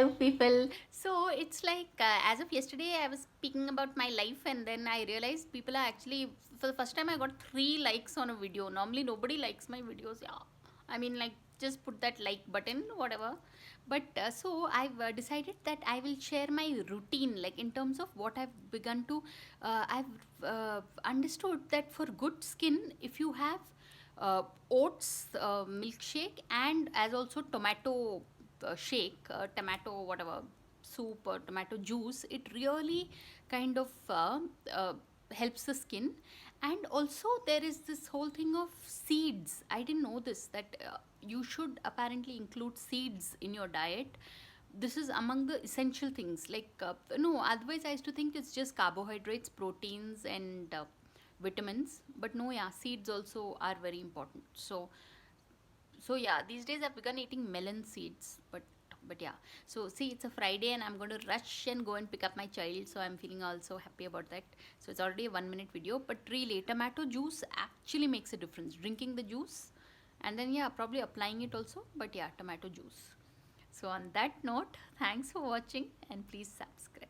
Hello, people. So it's like as of yesterday, I was speaking about my life, and then I realized people are actually, for the first time, I got 3 likes on a video. Normally, nobody likes my videos. Yeah, I mean, like, just put that like button, whatever. But so I've decided that I will share my routine, like in terms of what I've begun to. I've understood that for good skin, if you have oats milkshake and as also tomato shake, tomato whatever soup or tomato juice, it really kind of helps the skin. And also there is this whole thing of seeds. I didn't know this, that you should apparently include seeds in your diet. This is among the essential things, like no, otherwise I used to think it's just carbohydrates, proteins, and vitamins. But no, yeah, seeds also are very important. So yeah, these days I've begun eating melon seeds. But yeah, so see, it's a Friday and I'm going to rush and go and pick up my child, so I'm feeling also happy about that. So it's already a 1 minute video, but really tomato juice actually makes a difference, drinking the juice and then yeah, probably applying it also. But yeah, tomato juice. So on that note, thanks for watching and please subscribe.